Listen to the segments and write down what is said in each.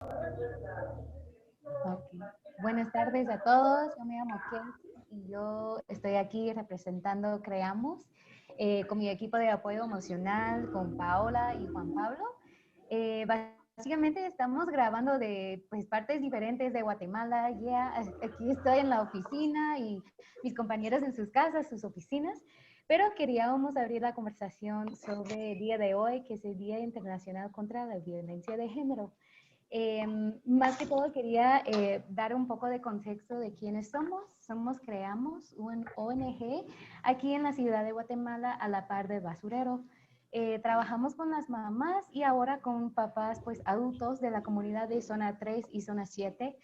Ok. Buenas tardes a todos, yo me llamo Kelsey y yo estoy aquí representando Creamos con mi equipo de apoyo emocional, con Paola y Juan Pablo. Básicamente estamos grabando de pues, partes diferentes de Guatemala. Aquí estoy en la oficina y mis compañeros en sus casas, sus oficinas, pero queríamos abrir la conversación sobre el día de hoy, que es el Día Internacional contra la Violencia de Género. Más que todo quería dar un poco de contexto de quiénes somos. Somos Creamos, un ONG aquí en la ciudad de Guatemala a la par del basurero. Trabajamos con las mamás y ahora con papás pues adultos de la comunidad de zona 3 y zona 7.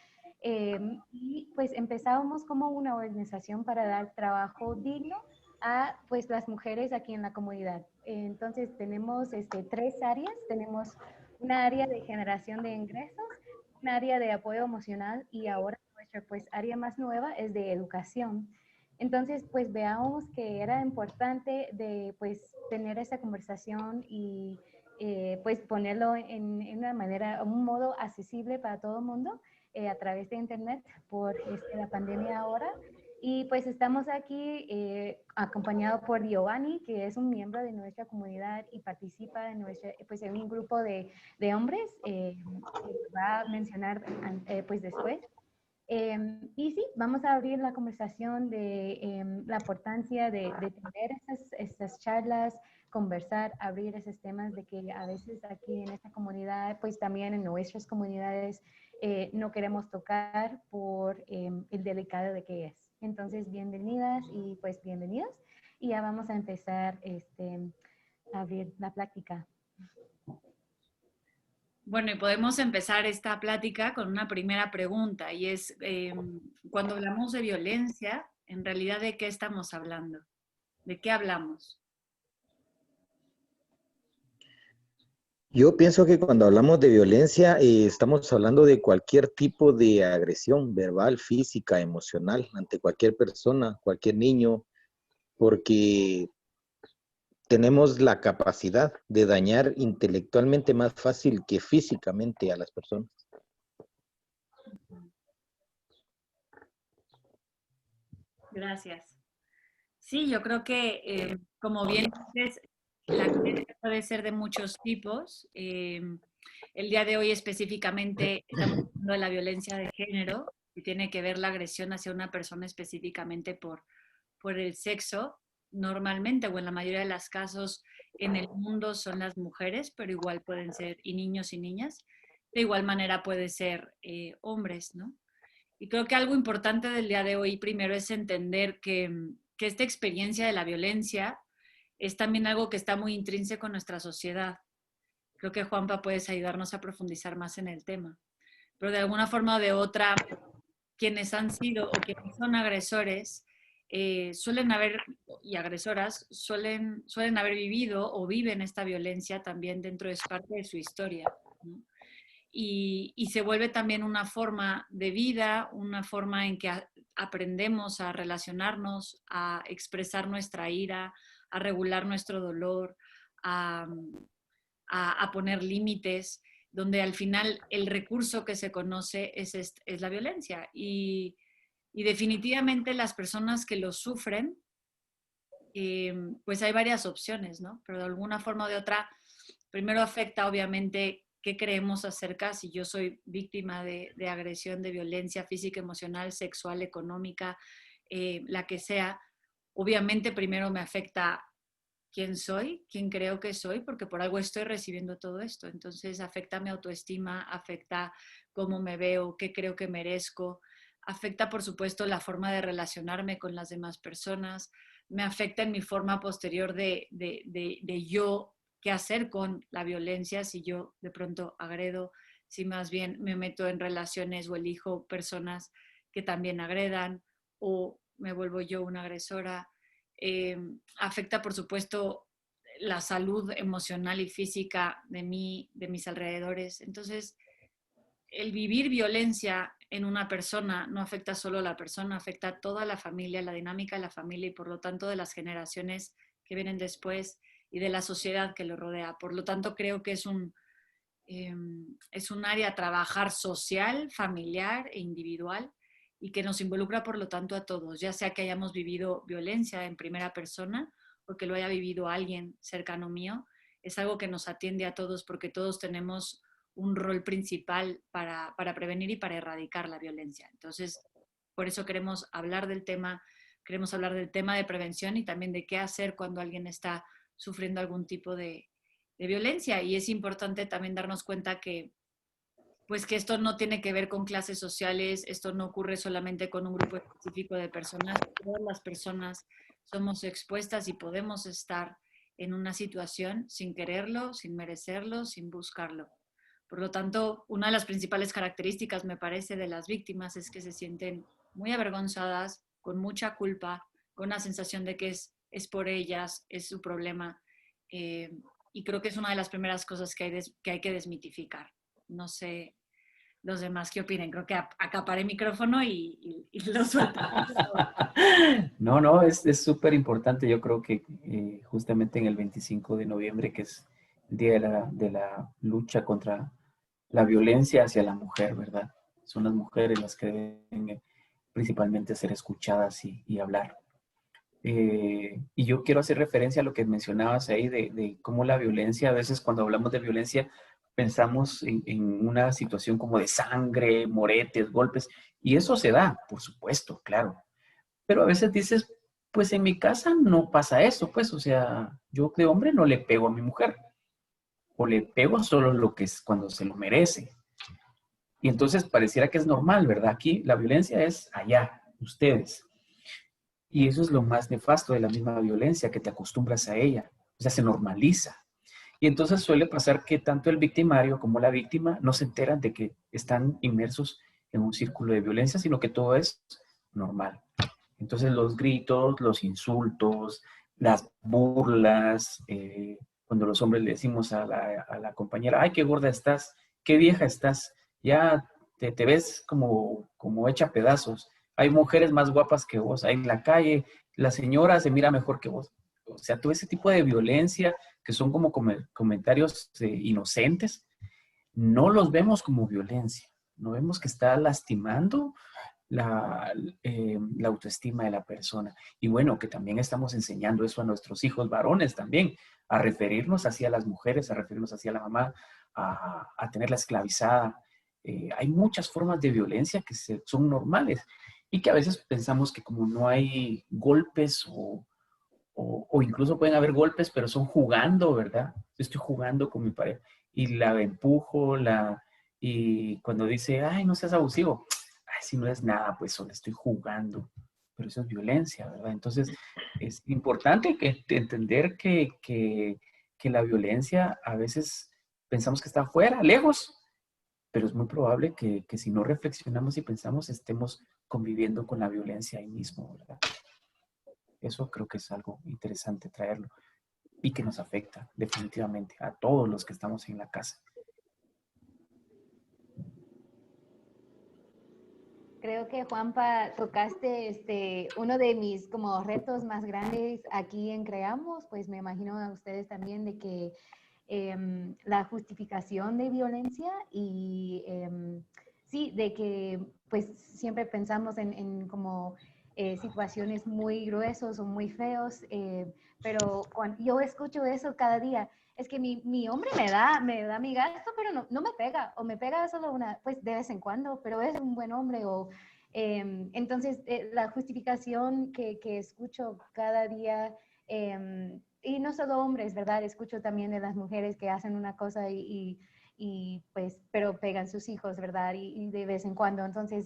Y pues empezábamos como una organización para dar trabajo digno a pues las mujeres aquí en la comunidad. Entonces tenemos tres áreas. Tenemos una área de generación de ingresos, un área de apoyo emocional y ahora nuestra pues área más nueva es de educación. Entonces, pues veamos que era importante de pues tener esa conversación y pues ponerlo en una manera, un modo accesible para todo el mundo a través de internet por la pandemia ahora. Y pues estamos aquí acompañado por Giovanni, que es un miembro de nuestra comunidad y participa pues, en un grupo de hombres que va a mencionar pues después. Y sí, vamos a abrir la conversación de la importancia de tener estas charlas, conversar, abrir esos temas de que a veces aquí en esta comunidad, pues también en nuestras comunidades, no queremos tocar por el delicado de que es. Entonces, bienvenidas y pues bienvenidos. Y ya vamos a empezar a abrir la plática. Bueno, y podemos empezar esta plática con una primera pregunta y es, cuando hablamos de violencia, en realidad, ¿de qué estamos hablando? ¿De qué hablamos? Yo pienso que cuando hablamos de violencia, estamos hablando de cualquier tipo de agresión verbal, física, emocional, ante cualquier persona, cualquier niño, porque tenemos la capacidad de dañar intelectualmente más fácil que físicamente a las personas. Gracias. Sí, yo creo que, como bien dices, la violencia puede ser de muchos tipos. El día de hoy específicamente estamos hablando de la violencia de género y tiene que ver la agresión hacia una persona específicamente por el sexo. Normalmente o en la mayoría de los casos en el mundo son las mujeres, pero igual pueden ser y niños y niñas. De igual manera puede ser hombres, ¿no? Y creo que algo importante del día de hoy primero es entender que esta experiencia de la violencia es también algo que está muy intrínseco en nuestra sociedad. Creo que Juanpa puedes ayudarnos a profundizar más en el tema. Pero de alguna forma o de otra, quienes han sido o quienes son agresores suelen haber, y agresoras, suelen haber vivido o viven esta violencia también dentro de parte de su historia, ¿no? Y se vuelve también una forma de vida, una forma en que aprendemos a relacionarnos, a expresar nuestra ira, a regular nuestro dolor, a, a poner límites, donde al final el recurso que se conoce es la violencia. Y definitivamente las personas que lo sufren, pues hay varias opciones, ¿no? Pero de alguna forma o de otra, primero afecta obviamente qué creemos acerca si yo soy víctima de agresión, de violencia física, emocional, sexual, económica, la que sea. Obviamente primero me afecta quién soy, quién creo que soy, porque por algo estoy recibiendo todo esto. Entonces afecta mi autoestima, afecta cómo me veo, qué creo que merezco, afecta por supuesto la forma de relacionarme con las demás personas, me afecta en mi forma posterior de yo qué hacer con la violencia, si yo de pronto agredo, si más bien me meto en relaciones o elijo personas que también agredan o me vuelvo yo una agresora. Afecta, por supuesto, la salud emocional y física de mí, de mis alrededores. Entonces, el vivir violencia en una persona no afecta solo a la persona, afecta a toda la familia, la dinámica de la familia y por lo tanto de las generaciones que vienen después y de la sociedad que lo rodea. Por lo tanto, creo que es es un área a trabajar social, familiar e individual y que nos involucra, por lo tanto, a todos, ya sea que hayamos vivido violencia en primera persona o que lo haya vivido alguien cercano mío. Es algo que nos atiende a todos porque todos tenemos un rol principal para prevenir y para erradicar la violencia. Entonces, por eso queremos hablar del tema de prevención y también de qué hacer cuando alguien está sufriendo algún tipo de violencia. Y es importante también darnos cuenta que, pues, que esto no tiene que ver con clases sociales, esto no ocurre solamente con un grupo específico de personas, todas las personas somos expuestas y podemos estar en una situación sin quererlo, sin merecerlo, sin buscarlo. Por lo tanto, una de las principales características, me parece, de las víctimas es que se sienten muy avergonzadas, con mucha culpa, con la sensación de que es por ellas, es su problema. Eh, y creo que es una de las primeras cosas que hay que desmitificar. No sé los demás qué opinen. Creo que acaparé el micrófono y lo suelto. No, no, es súper importante. Yo creo que justamente en el 25 de noviembre, que es el día de la lucha contra la violencia hacia la mujer, ¿verdad? Son las mujeres las que deben principalmente ser escuchadas y hablar. Y yo quiero hacer referencia a lo que mencionabas ahí de cómo la violencia, a veces cuando hablamos de violencia, pensamos en una situación como de sangre, moretes, golpes, y eso se da, por supuesto, claro. Pero a veces dices, pues en mi casa no pasa eso, pues, o sea, yo de hombre no le pego a mi mujer, o le pego solo lo que es cuando se lo merece. Y entonces pareciera que es normal, ¿verdad? Aquí la violencia es allá, ustedes. Y eso es lo más nefasto de la misma violencia, que te acostumbras a ella, o sea, se normaliza. Y entonces suele pasar que tanto el victimario como la víctima no se enteran de que están inmersos en un círculo de violencia, sino que todo es normal. Entonces los gritos, los insultos, las burlas, cuando los hombres le decimos a la compañera, ay, qué gorda estás, qué vieja estás, ya te ves como hecha pedazos. Hay mujeres más guapas que vos, ahí en la calle, la señora se mira mejor que vos. O sea, todo ese tipo de violencia que son como comentarios inocentes, no los vemos como violencia, no vemos que está lastimando la autoestima de la persona. Y bueno, que también estamos enseñando eso a nuestros hijos varones también, a referirnos hacia las mujeres, a referirnos hacia la mamá, a tenerla esclavizada. Hay muchas formas de violencia que son normales y que a veces pensamos que como no hay golpes o incluso pueden haber golpes, pero son jugando, ¿verdad? Yo estoy jugando con mi pareja y la empujo, y cuando dice, ay, no seas abusivo, ay, si no es nada, pues solo estoy jugando, pero eso es violencia, ¿verdad? Entonces, es importante entender que la violencia a veces pensamos que está afuera, lejos, pero es muy probable que si no reflexionamos y pensamos, estemos conviviendo con la violencia ahí mismo, ¿verdad? Eso creo que es algo interesante traerlo y que nos afecta definitivamente a todos los que estamos en la casa. Creo que Juanpa, tocaste uno de mis como retos más grandes aquí en Creamos, pues me imagino a ustedes también de que la justificación de violencia y sí, de que pues siempre pensamos en como situaciones muy gruesos o muy feos, pero cuando yo escucho eso cada día, es que mi hombre me da mi gasto, pero no me pega, o me pega solo pues de vez en cuando, pero es un buen hombre, o entonces la justificación que escucho cada día, y no solo hombres, ¿verdad? Escucho también de las mujeres que hacen una cosa y pues, pero pegan sus hijos, ¿verdad? Y de vez en cuando, entonces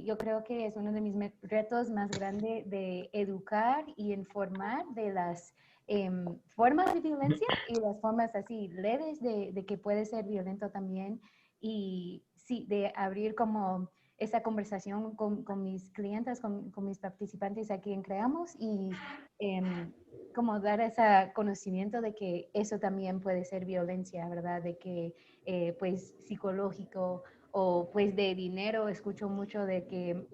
yo creo que es uno de mis retos más grandes de educar y informar de las formas de violencia y las formas así leves de que puede ser violento también. Y sí, de abrir como esa conversación con mis clientes, con mis participantes aquí en Creamos y como dar ese conocimiento de que eso también puede ser violencia, ¿verdad? De que pues psicológico o pues de dinero, escucho mucho de que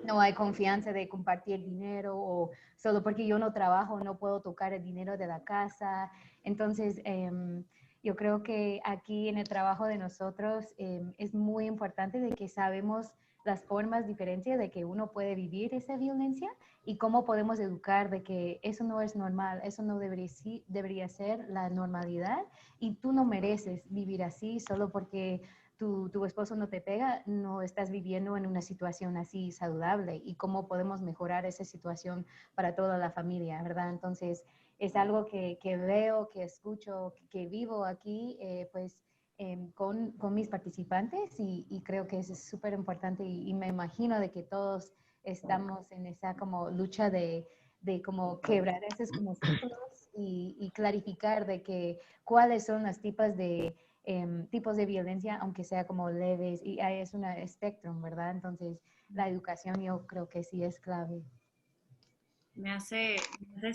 no hay confianza de compartir dinero o solo porque yo no trabajo no puedo tocar el dinero de la casa. Entonces, Yo creo que aquí en el trabajo de nosotros es muy importante de que sabemos las formas diferentes de que uno puede vivir esa violencia y cómo podemos educar de que eso no es normal, eso no debería ser la normalidad y tú no mereces vivir así solo porque tu esposo no te pega, no estás viviendo en una situación así saludable y cómo podemos mejorar esa situación para toda la familia, ¿verdad? Entonces, es algo que veo, que escucho, que vivo aquí, pues con mis participantes y creo que eso es súper importante y me imagino de que todos estamos en esa como lucha de como quebrar esos como ciclos y clarificar de que cuáles son los tipos de violencia, aunque sea como leves, y es un espectro, ¿verdad? Entonces, la educación yo creo que sí es clave. Me haces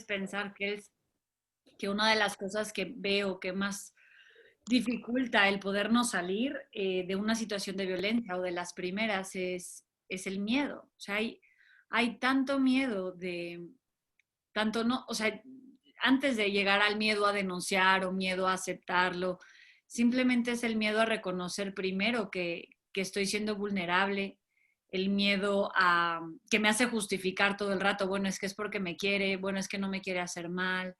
pensar que una de las cosas que veo que más dificulta el podernos salir de una situación de violencia o de las primeras es el miedo. O sea, hay tanto miedo de, tanto no, o sea, antes de llegar al miedo a denunciar o miedo a aceptarlo, simplemente es el miedo a reconocer primero que estoy siendo vulnerable, el miedo a que me hace justificar todo el rato, bueno, es que es porque me quiere, bueno, es que no me quiere hacer mal.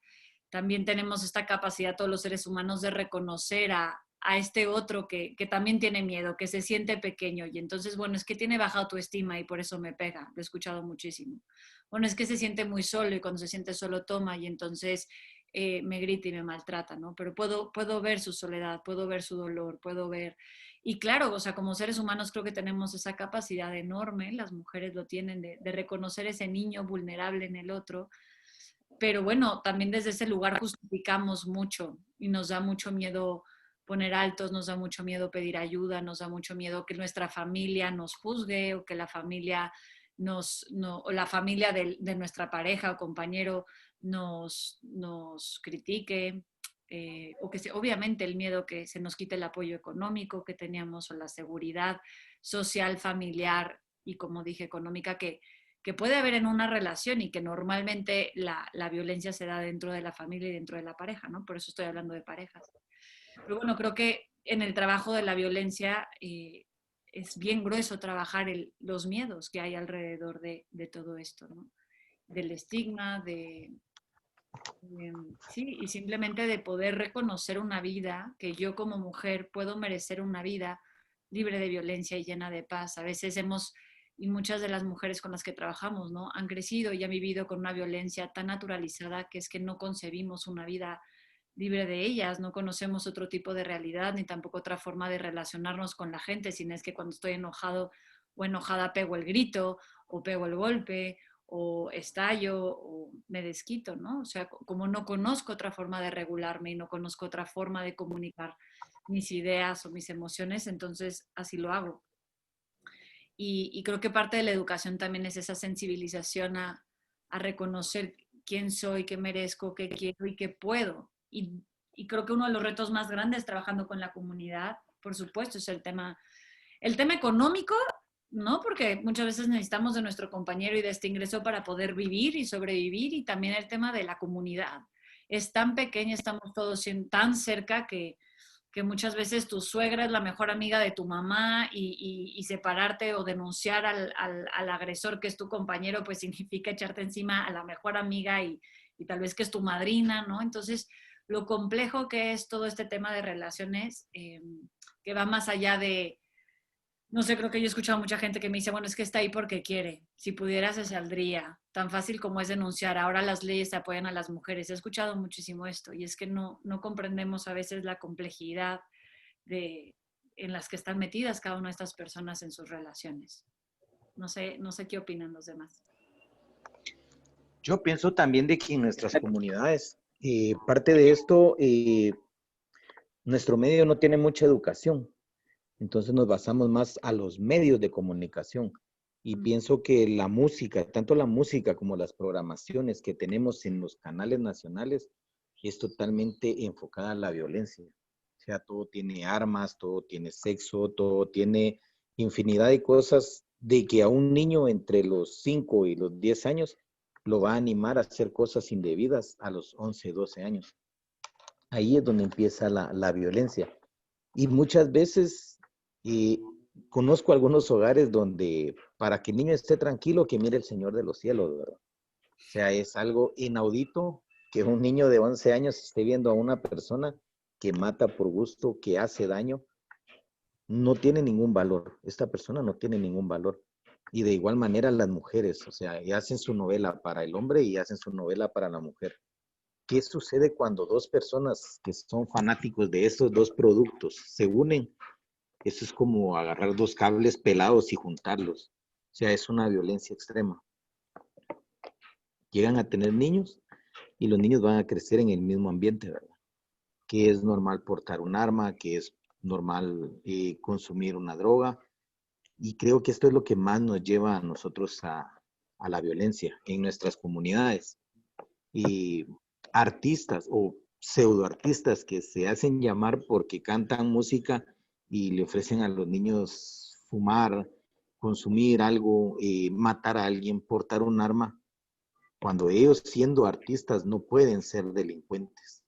También tenemos esta capacidad todos los seres humanos de reconocer a este otro que también tiene miedo, que se siente pequeño y entonces, bueno, es que tiene baja autoestima y por eso me pega, lo he escuchado muchísimo. Bueno, es que se siente muy solo y cuando se siente solo toma y entonces me grita y me maltrata, ¿no? Pero puedo ver su soledad, puedo ver su dolor, puedo ver... Y claro, o sea, como seres humanos creo que tenemos esa capacidad enorme, las mujeres lo tienen, de reconocer ese niño vulnerable en el otro, pero bueno, también desde ese lugar justificamos mucho y nos da mucho miedo poner altos, nos da mucho miedo pedir ayuda, nos da mucho miedo que nuestra familia nos juzgue o que la familia o la familia de nuestra pareja o compañero nos critique, o que obviamente el miedo que se nos quite el apoyo económico que teníamos o la seguridad social, familiar y como dije, económica que puede haber en una relación y que normalmente la violencia se da dentro de la familia y dentro de la pareja, ¿no? Por eso estoy hablando de parejas. Pero bueno, creo que en el trabajo de la violencia es bien grueso trabajar los miedos que hay alrededor de todo esto, ¿no? Del estigma, sí, y simplemente de poder reconocer una vida, que yo como mujer puedo merecer una vida libre de violencia y llena de paz. A veces y muchas de las mujeres con las que trabajamos, ¿no? Han crecido y han vivido con una violencia tan naturalizada que es que no concebimos una vida libre de ellas, no conocemos otro tipo de realidad ni tampoco otra forma de relacionarnos con la gente, sino es que cuando estoy enojado o enojada pego el grito o pego el golpe o estallo o me desquito, ¿no? O sea, como no conozco otra forma de regularme y no conozco otra forma de comunicar mis ideas o mis emociones, entonces así lo hago. Y creo que parte de la educación también es esa sensibilización a reconocer quién soy, qué merezco, qué quiero y qué puedo. Y creo que uno de los retos más grandes trabajando con la comunidad, por supuesto, es el tema económico, ¿no? Porque muchas veces necesitamos de nuestro compañero y de este ingreso para poder vivir y sobrevivir, y también el tema de la comunidad. Es tan pequeña, estamos todos tan cerca que muchas veces tu suegra es la mejor amiga de tu mamá y separarte o denunciar al agresor que es tu compañero, pues significa echarte encima a la mejor amiga y tal vez que es tu madrina, ¿no? Entonces, lo complejo que es todo este tema de relaciones, que va más allá de, no sé, creo que yo he escuchado a mucha gente que me dice, bueno, es que está ahí porque quiere. Si pudiera, se saldría. Tan fácil como es denunciar. Ahora las leyes apoyan a las mujeres. He escuchado muchísimo esto y es que no comprendemos a veces la complejidad en las que están metidas cada una de estas personas en sus relaciones. No sé qué opinan los demás. Yo pienso también de que en nuestras comunidades, parte de esto, nuestro medio no tiene mucha educación. Entonces nos basamos más a los medios de comunicación. Y pienso que la música, tanto la música como las programaciones que tenemos en los canales nacionales, es totalmente enfocada a la violencia. O sea, todo tiene armas, todo tiene sexo, todo tiene infinidad de cosas de que a un niño entre los 5 y los 10 años lo va a animar a hacer cosas indebidas a los 11, 12 años. Ahí es donde empieza la violencia. Y muchas veces eh, conozco algunos hogares donde para que el niño esté tranquilo, que mire el Señor de los cielos, ¿verdad? O sea, es algo inaudito que un niño de 11 años esté viendo a una persona que mata por gusto, que hace daño. No tiene ningún valor. Esta persona no tiene ningún valor. Y de igual manera las mujeres, o sea, y hacen su novela para el hombre y hacen su novela para la mujer. ¿Qué sucede cuando dos personas que son fanáticos de estos dos productos se unen? Eso es como agarrar dos cables pelados y juntarlos. O sea, es una violencia extrema. Llegan a tener niños y los niños van a crecer en el mismo ambiente, ¿verdad? Que es normal portar un arma, que es normal consumir una droga. Y creo que esto es lo que más nos lleva a nosotros a la violencia en nuestras comunidades. Y artistas o pseudoartistas que se hacen llamar porque cantan música y le ofrecen a los niños fumar, consumir algo, matar a alguien, portar un arma, cuando ellos siendo artistas no pueden ser delincuentes,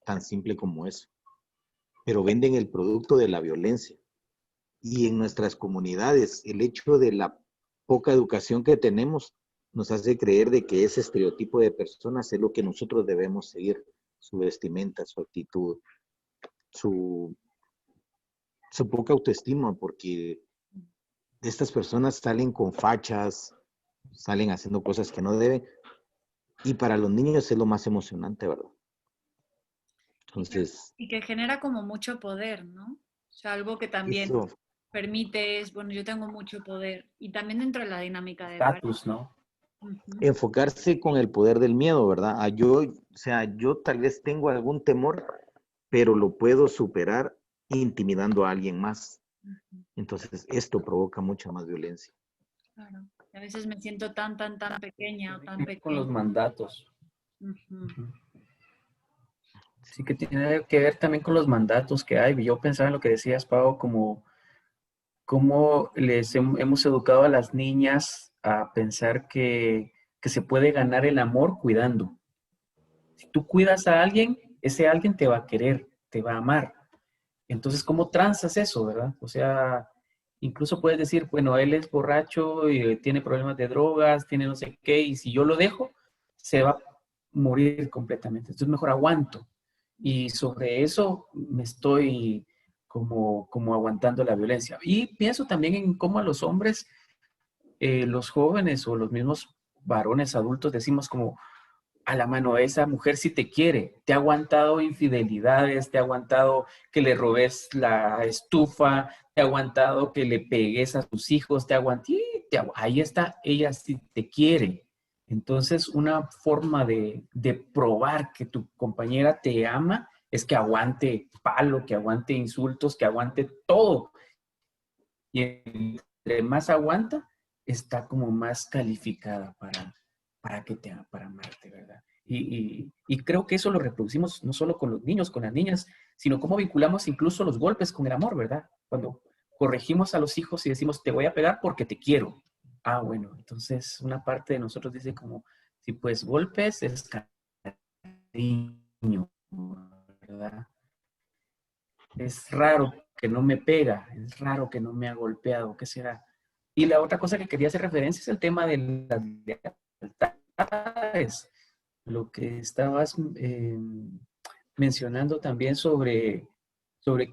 tan simple como eso, pero venden el producto de la violencia. Y en nuestras comunidades, el hecho de la poca educación que tenemos nos hace creer de que ese estereotipo de personas es lo que nosotros debemos seguir, su vestimenta, su actitud, su, su poca autoestima, porque estas personas salen con fachas, salen haciendo cosas que no deben, y para los niños es lo más emocionante, ¿verdad? Entonces, Y que genera como mucho poder, ¿no? O sea, algo que también eso, permite es, bueno, yo tengo mucho poder. Y también dentro de la dinámica de pareja. Estatus, ¿no? Ujú. enfocarse con el poder del miedo, ¿verdad? O sea, yo tal vez tengo algún temor, pero lo puedo superar intimidando a alguien más. Ujú. Entonces, esto provoca mucha más violencia. Claro. A veces me siento tan pequeña o tan Con los pequeño. mandatos. Ujú. Ujú. Sí que tiene que ver también con los mandatos que hay. Yo pensaba en lo que decías, Pau, como cómo hemos educado a las niñas a pensar que se puede ganar el amor cuidando. Si tú cuidas a alguien, ese alguien te va a querer, te va a amar. Entonces, ¿cómo transas eso, verdad? O sea, incluso puedes decir, bueno, él es borracho y tiene problemas de drogas, tiene no sé qué, y si yo lo dejo, se va a morir completamente. Entonces, mejor aguanto. Y sobre eso me estoy como aguantando la violencia. Y pienso también en cómo a los hombres, los jóvenes o los mismos varones adultos decimos como, a la mano, esa mujer sí te quiere, te ha aguantado infidelidades, te ha aguantado que le robes la estufa, te ha aguantado que le pegues a tus hijos, ahí está, ella sí te quiere. Entonces, una forma de probar que tu compañera te ama es que aguante palo, que aguante insultos, que aguante todo. Y entre más aguanta, está como más calificada para amarte, ¿verdad? Y creo que eso lo reproducimos no solo con los niños, con las niñas, sino cómo vinculamos incluso los golpes con el amor, ¿verdad? Cuando corregimos a los hijos y decimos, te voy a pegar porque te quiero. Ah, bueno, entonces una parte de nosotros dice como, si pues golpes es cariño, ¿verdad? Es raro que no me pega, es raro que no me ha golpeado, ¿qué será? Y la otra cosa que quería hacer referencia es el tema de las lealtades. Lo que estabas mencionando también sobre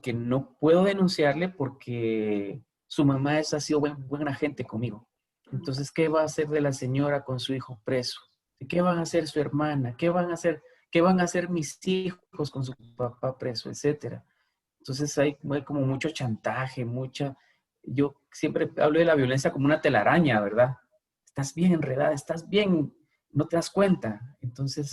que no puedo denunciarle porque su mamá ha sido buena gente conmigo. Entonces, ¿qué va a hacer de la señora con su hijo preso? ¿Qué van a hacer su hermana? ¿Qué van a hacer mis hijos con su papá preso? Etcétera. Entonces hay como mucho chantaje, yo siempre hablo de la violencia como una telaraña, ¿verdad? Estás bien enredada, estás bien, no te das cuenta. Entonces,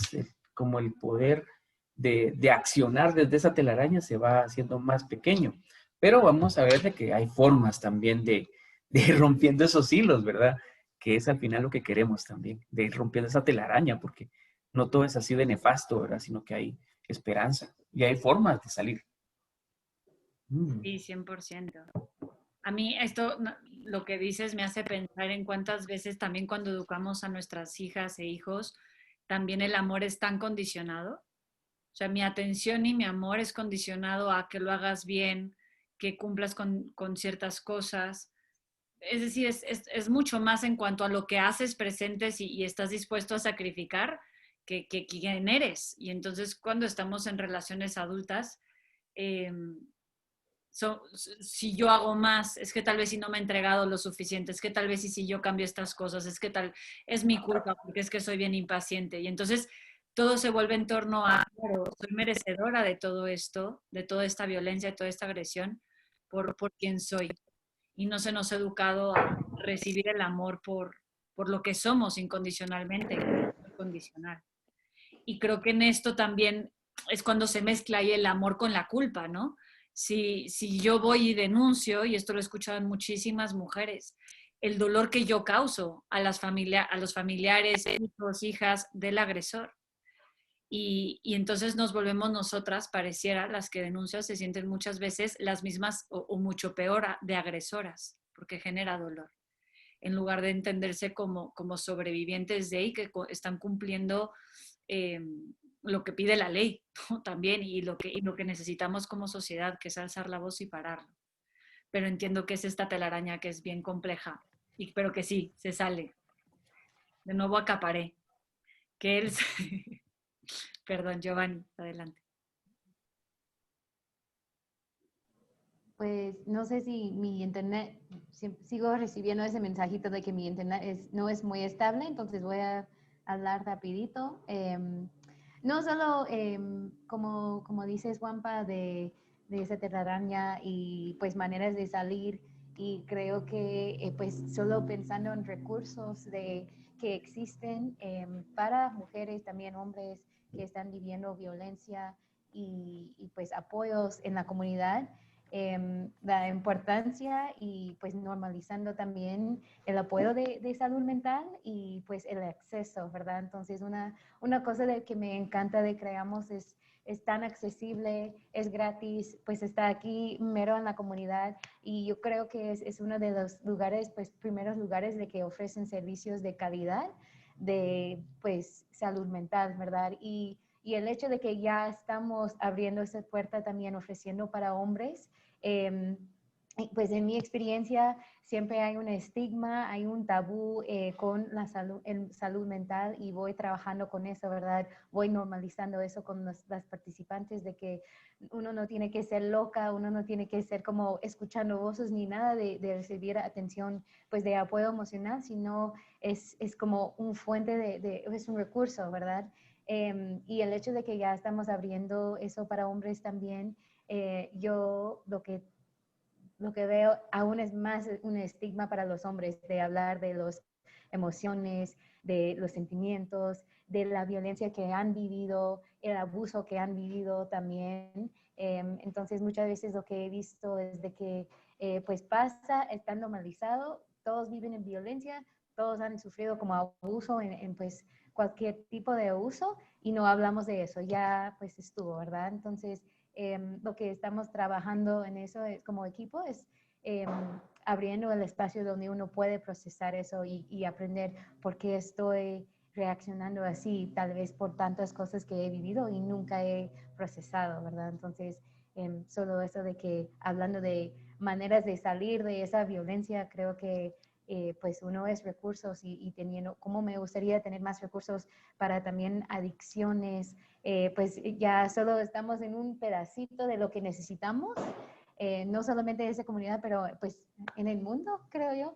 como el poder de accionar desde esa telaraña se va haciendo más pequeño. Pero vamos a ver de que hay formas también de ir rompiendo esos hilos, ¿verdad? Que es al final lo que queremos también, de ir rompiendo esa telaraña, porque no todo es así de nefasto, ¿verdad? Sino que hay esperanza y hay formas de salir. Sí, 100%. A mí esto, lo que dices me hace pensar en cuántas veces también cuando educamos a nuestras hijas e hijos, también el amor es tan condicionado. O sea, mi atención y mi amor es condicionado a que lo hagas bien, que cumplas con ciertas cosas. Es decir, es mucho más en cuanto a lo que haces, presentes y estás dispuesto a sacrificar que quién eres. Y entonces cuando estamos en relaciones adultas, eh, si yo hago más, es que tal vez si no me he entregado lo suficiente, es que tal vez si yo cambio estas cosas, es que tal, es mi culpa porque es que soy bien impaciente. Y entonces todo se vuelve en torno a, claro, soy merecedora de todo esto, de toda esta violencia, de toda esta agresión, por quien soy. Y no se nos ha educado a recibir el amor por lo que somos incondicionalmente, condicional. Y creo que en esto también es cuando se mezcla ahí el amor con la culpa, ¿no? Si yo voy y denuncio, y esto lo he escuchado en muchísimas mujeres, el dolor que yo causo a los familiares, hijos, hijas del agresor. Y entonces nos volvemos nosotras, pareciera, las que denuncian se sienten muchas veces las mismas o mucho peor de agresoras, porque genera dolor, en lugar de entenderse como sobrevivientes de ahí que están cumpliendo eh, lo que pide la ley, ¿no? También, y lo que necesitamos como sociedad, que es alzar la voz y pararlo. Pero entiendo que es esta telaraña que es bien compleja, pero que sí, se sale. De nuevo acaparé. Que él... Perdón, Giovanni, adelante. Pues no sé si mi internet, sigo recibiendo ese mensajito de que mi internet no es muy estable, entonces voy a hablar rapidito. No solo, como dices, Juanpa, de esa telaraña y pues maneras de salir, y creo que pues solo pensando en recursos que existen para mujeres, también hombres que están viviendo violencia y pues apoyos en la comunidad, la importancia y pues normalizando también el apoyo de salud mental y pues el acceso, ¿verdad? Entonces una cosa que me encanta de Creamos es tan accesible, es gratis, pues está aquí mero en la comunidad, y yo creo que es uno de los lugares, pues primeros lugares de que ofrecen servicios de calidad de pues salud mental, ¿verdad? Y el hecho de que ya estamos abriendo esa puerta también ofreciendo para hombres, pues en mi experiencia siempre hay un estigma, hay un tabú con la salud mental, y voy trabajando con eso, ¿verdad? Voy normalizando eso con las participantes, de que uno no tiene que ser loca, uno no tiene que ser como escuchando voces ni nada de recibir atención, pues de apoyo emocional, sino es como un fuente es un recurso, ¿verdad? Y el hecho de que ya estamos abriendo eso para hombres también, yo lo que veo aún es más un estigma para los hombres de hablar de las emociones, de los sentimientos, de la violencia que han vivido, el abuso que han vivido también. Entonces muchas veces lo que he visto es de que pues pasa, está normalizado, todos viven en violencia, todos han sufrido como abuso en pues cualquier tipo de abuso, y no hablamos de eso, ya pues estuvo, ¿verdad? Entonces lo que estamos trabajando en eso como equipo es abriendo el espacio donde uno puede procesar eso y aprender por qué estoy reaccionando así, tal vez por tantas cosas que he vivido y nunca he procesado, ¿verdad? Entonces, solo eso de que hablando de maneras de salir de esa violencia, creo que pues uno es recursos y teniendo, como me gustaría tener más recursos para también adicciones, pues ya solo estamos en un pedacito de lo que necesitamos, no solamente de esa comunidad, pero pues en el mundo, creo yo.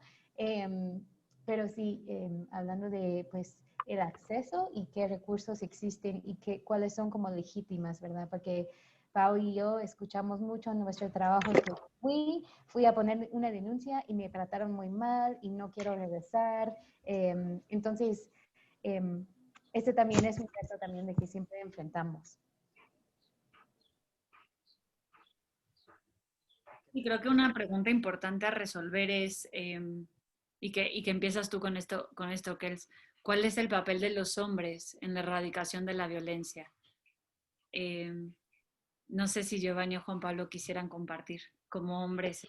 Pero sí, hablando de pues el acceso y qué recursos existen y cuáles son como legítimas, ¿verdad? Porque Pau y yo escuchamos mucho en nuestro trabajo que fui a poner una denuncia y me trataron muy mal y no quiero regresar. Entonces, este también es un caso también de que siempre enfrentamos. Y creo que una pregunta importante a resolver es, y que empiezas tú con esto, Kels, ¿cuál es el papel de los hombres en la erradicación de la violencia? No sé si Giovanni o Juan Pablo quisieran compartir como hombres.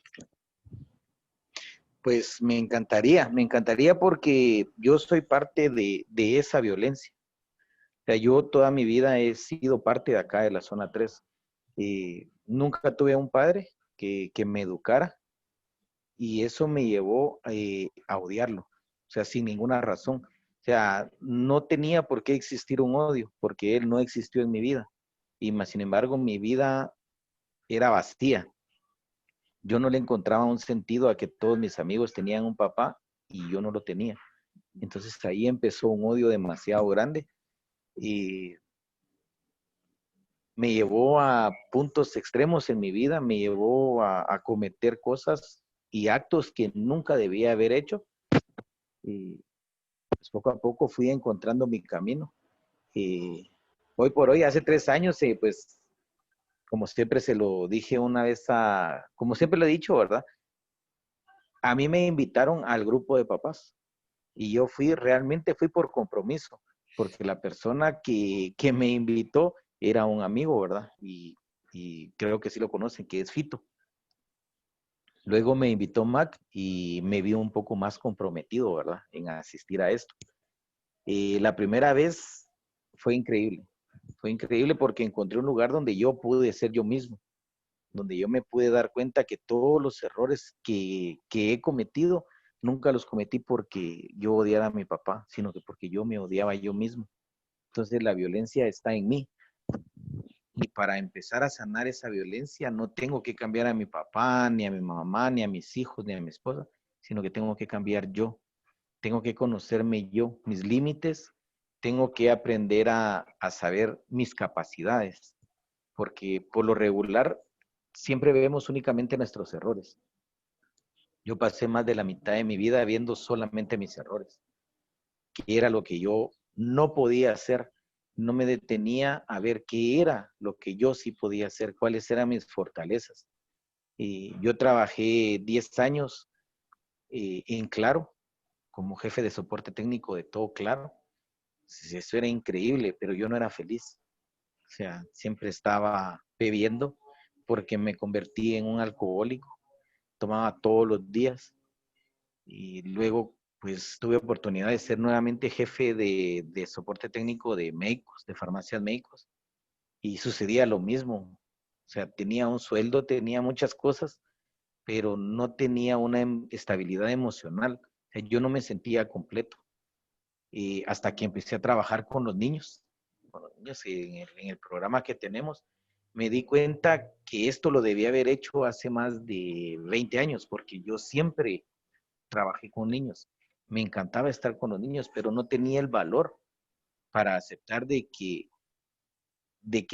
Pues me encantaría porque yo soy parte de esa violencia. sea, yo toda mi vida he sido parte de acá, de la zona 3. Nunca tuve un padre que me educara y eso me llevó a odiarlo, o sea, sin ninguna razón. O sea, no tenía por qué existir un odio, porque él no existió en mi vida. Y más sin embargo, mi vida era vacía. Yo no le encontraba un sentido a que todos mis amigos tenían un papá y yo no lo tenía. Entonces ahí empezó un odio demasiado grande y me llevó a puntos extremos en mi vida, me llevó a cometer cosas y actos que nunca debía haber hecho. Y pues poco a poco fui encontrando mi camino. Y hoy por hoy, hace 3 años, pues como siempre se lo dije una vez como siempre lo he dicho, ¿verdad? A mí me invitaron al grupo de papás y yo realmente fui por compromiso, porque la persona que me invitó era un amigo, ¿verdad? Y creo que sí lo conocen, que es Fito. Luego me invitó Mac y me vi un poco más comprometido, ¿verdad? En asistir a esto. La primera vez fue increíble. Fue increíble porque encontré un lugar donde yo pude ser yo mismo, donde yo me pude dar cuenta que todos los errores que he cometido, nunca los cometí porque yo odiara a mi papá, sino que porque yo me odiaba yo mismo. Entonces la violencia está en mí. Y para empezar a sanar esa violencia, no tengo que cambiar a mi papá, ni a mi mamá, ni a mis hijos, ni a mi esposa, sino que tengo que cambiar yo. Tengo que conocerme yo, mis límites, tengo que aprender a saber mis capacidades, porque por lo regular siempre vemos únicamente nuestros errores. Yo pasé más de la mitad de mi vida viendo solamente mis errores, que era lo que yo no podía hacer. No me detenía a ver qué era lo que yo sí podía hacer, cuáles eran mis fortalezas. Yo trabajé 10 años en Claro, como jefe de soporte técnico de todo Claro. Eso era increíble, pero yo no era feliz. O sea, siempre estaba bebiendo porque me convertí en un alcohólico. Tomaba todos los días y luego pues tuve oportunidad de ser nuevamente jefe de soporte técnico de médicos, de farmacias médicos y sucedía lo mismo. O sea, tenía un sueldo, tenía muchas cosas, pero no tenía una estabilidad emocional. O sea, yo no me sentía completo. Hasta que empecé a trabajar con los niños en el programa que tenemos, me di cuenta que esto lo debía haber hecho hace más de 20 años, porque yo siempre trabajé con niños. Me encantaba estar con los niños, pero no tenía el valor para aceptar de que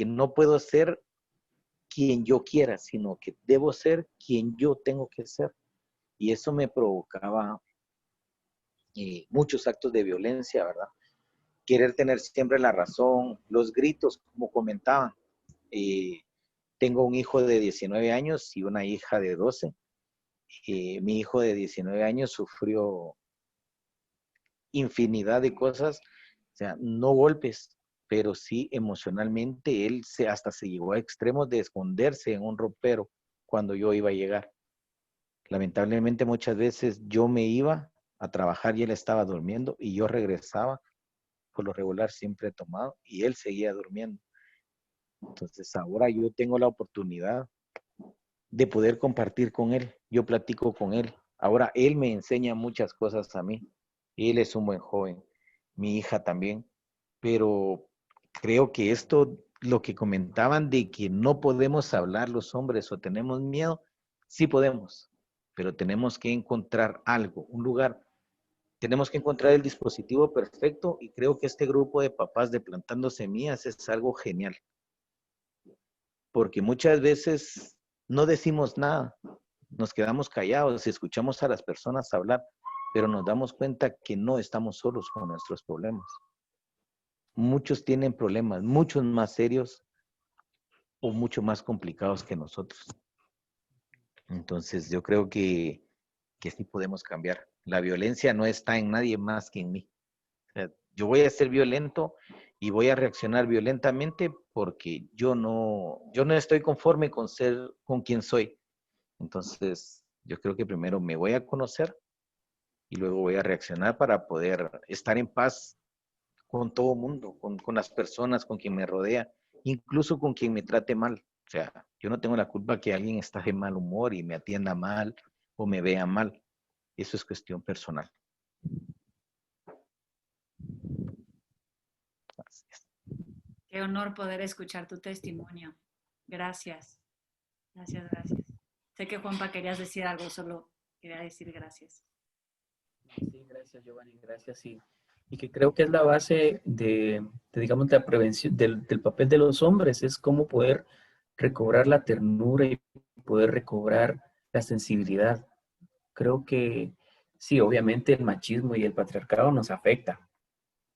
no puedo ser quien yo quiera, sino que debo ser quien yo tengo que ser. Y eso me provocaba muchos actos de violencia, ¿verdad? Querer tener siempre la razón, los gritos, como comentaban. Eh, Tengo un hijo de 19 años y una hija de 12. Mi hijo de 19 años sufrió infinidad de cosas, o sea, no golpes, pero sí emocionalmente él hasta se llegó a extremos de esconderse en un ropero cuando yo iba a llegar. Lamentablemente muchas veces yo me iba a trabajar y él estaba durmiendo y yo regresaba, por lo regular siempre tomado, y él seguía durmiendo. Entonces ahora yo tengo la oportunidad de poder compartir con él. Yo platico con él. Ahora él me enseña muchas cosas a mí. Él es un buen joven. Mi hija también. Pero creo que esto, lo que comentaban de que no podemos hablar los hombres o tenemos miedo, sí podemos. Pero tenemos que encontrar algo, un lugar. Tenemos que encontrar el dispositivo perfecto y creo que este grupo de papás de Plantando Semillas es algo genial. Porque muchas veces no decimos nada, nos quedamos callados y escuchamos a las personas hablar, pero nos damos cuenta que no estamos solos con nuestros problemas. Muchos tienen problemas, muchos más serios o mucho más complicados que nosotros. Entonces yo creo que sí podemos cambiar. La violencia no está en nadie más que en mí. O sea, yo voy a ser violento y voy a reaccionar violentamente porque yo no estoy conforme con quien soy. Entonces, yo creo que primero me voy a conocer y luego voy a reaccionar para poder estar en paz con todo mundo, con las personas, con quien me rodea, incluso con quien me trate mal. O sea, yo no tengo la culpa que alguien está de mal humor y me atienda mal o me vea mal. Eso es cuestión personal. Gracias. Qué honor poder escuchar tu testimonio. Gracias, gracias, gracias. Sé que Juanpa querías decir algo, solo quería decir gracias. Sí, gracias, Giovanni, gracias. Y que creo que es la base digamos, de la prevención, del papel de los hombres, es cómo poder recobrar la ternura y poder recobrar la sensibilidad. Creo que sí, obviamente el machismo y el patriarcado nos afecta,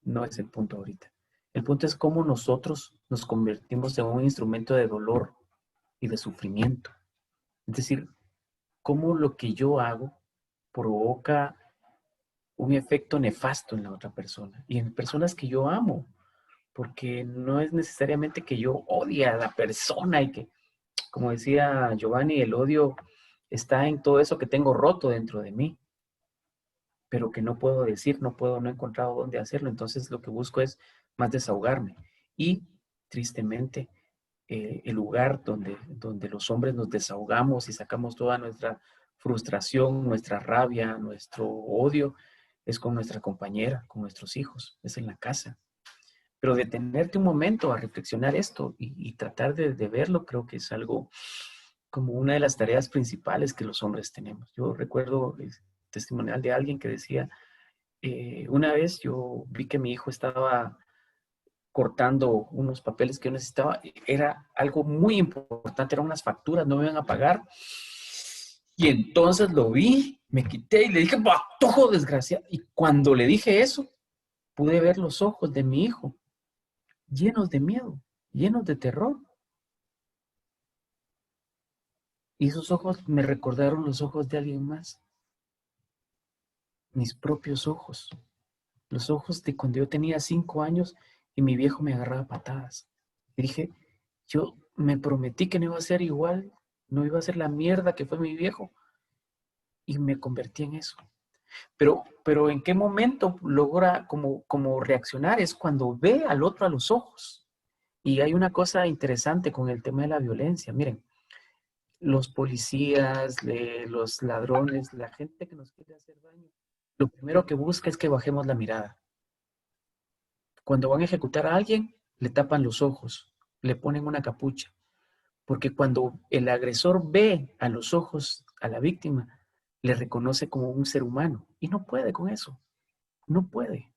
no es el punto ahorita. El punto es cómo nosotros nos convertimos en un instrumento de dolor y de sufrimiento. Es decir, cómo lo que yo hago provoca un efecto nefasto en la otra persona y en personas que yo amo, porque no es necesariamente que yo odie a la persona y que, como decía Giovanni, el odio está en todo eso que tengo roto dentro de mí, pero que no puedo decir, no he encontrado dónde hacerlo, entonces lo que busco es más desahogarme. Y tristemente, el lugar donde los hombres nos desahogamos y sacamos toda nuestra frustración, nuestra rabia, nuestro odio, es con nuestra compañera, con nuestros hijos, es en la casa. Pero detenerte un momento a reflexionar esto y tratar de verlo, creo que es algo como una de las tareas principales que los hombres tenemos. Yo recuerdo el testimonial de alguien que decía, una vez yo vi que mi hijo estaba cortando unos papeles que yo necesitaba, era algo muy importante, eran unas facturas, no me iban a pagar. Y entonces lo vi, me quité y le dije, ¡patojo, desgraciado! Y cuando le dije eso, pude ver los ojos de mi hijo llenos de miedo, llenos de terror. Y esos ojos me recordaron los ojos de alguien más, mis propios ojos, los ojos de cuando yo tenía 5 años y mi viejo me agarraba a patadas. Y dije, yo me prometí que no iba a ser igual, no iba a ser la mierda que fue mi viejo. Y me convertí en eso. Pero ¿en qué momento logra como reaccionar? Es cuando ve al otro a los ojos. Y hay una cosa interesante con el tema de la violencia. Miren, los policías, los ladrones, la gente que nos quiere hacer daño, lo primero que busca es que bajemos la mirada. Cuando van a ejecutar a alguien, le tapan los ojos, le ponen una capucha, porque cuando el agresor ve a los ojos a la víctima, le reconoce como un ser humano y no puede con eso, no puede.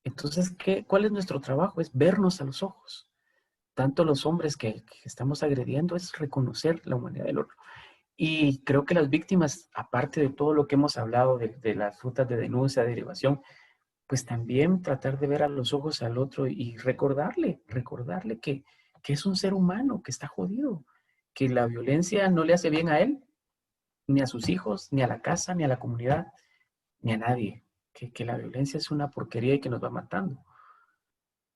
Entonces, ¿cuál es nuestro trabajo? Es vernos a los ojos. Tanto los hombres que estamos agrediendo es reconocer la humanidad del otro. Y creo que las víctimas, aparte de todo lo que hemos hablado de las rutas de denuncia, de derivación, pues también tratar de ver a los ojos al otro y recordarle que es un ser humano, que está jodido, que la violencia no le hace bien a él, ni a sus hijos, ni a la casa, ni a la comunidad, ni a nadie, que la violencia es una porquería y que nos va matando.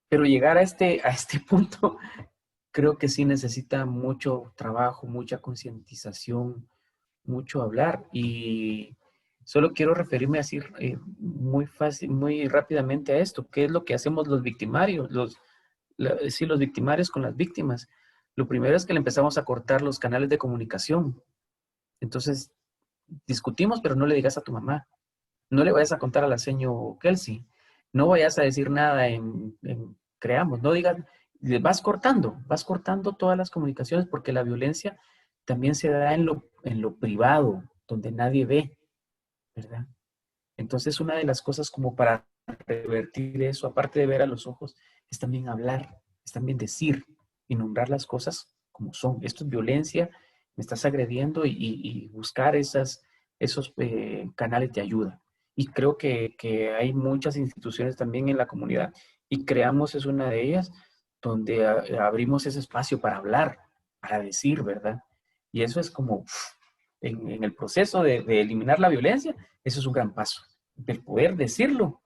Pero llegar a este punto creo que sí necesita mucho trabajo, mucha concientización, mucho hablar y solo quiero referirme así muy fácil, muy rápidamente a esto. ¿Qué es lo que hacemos los victimarios? Los victimarios con las víctimas. Lo primero es que le empezamos a cortar los canales de comunicación. Entonces, discutimos, pero no le digas a tu mamá. No le vayas a contar a la seño Kelsey. No vayas a decir nada en Creamos. No digas, vas cortando todas las comunicaciones porque la violencia también se da en lo privado, donde nadie ve, ¿verdad? Entonces, una de las cosas como para revertir eso, aparte de ver a los ojos, es también hablar, es también decir y nombrar las cosas como son. Esto es violencia, me estás agrediendo y buscar esos canales de ayuda. Y creo que hay muchas instituciones también en la comunidad y Creamos es una de ellas donde abrimos ese espacio para hablar, para decir, ¿verdad? Y eso es como en el proceso de eliminar la violencia, eso es un gran paso. El poder decirlo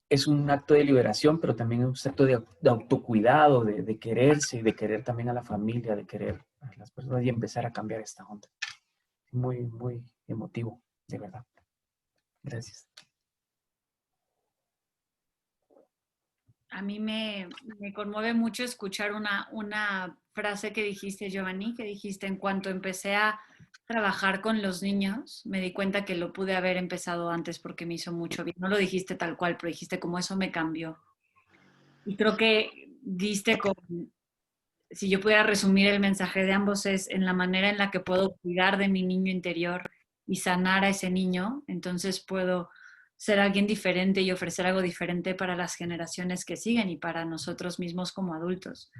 es un acto de liberación, pero también es un acto de autocuidado, de quererse, de querer también a la familia, de querer a las personas y empezar a cambiar esta onda. Muy, muy emotivo, de verdad. Gracias. A mí me conmueve mucho escuchar una frase que dijiste, Giovanni, que dijiste en cuanto empecé a trabajar con los niños, me di cuenta que lo pude haber empezado antes porque me hizo mucho bien. No lo dijiste tal cual, pero dijiste como eso me cambió. Y creo que diste con, si yo pudiera resumir el mensaje de ambos, es en la manera en la que puedo cuidar de mi niño interior y sanar a ese niño, entonces puedo ser alguien diferente y ofrecer algo diferente para las generaciones que siguen y para nosotros mismos como adultos.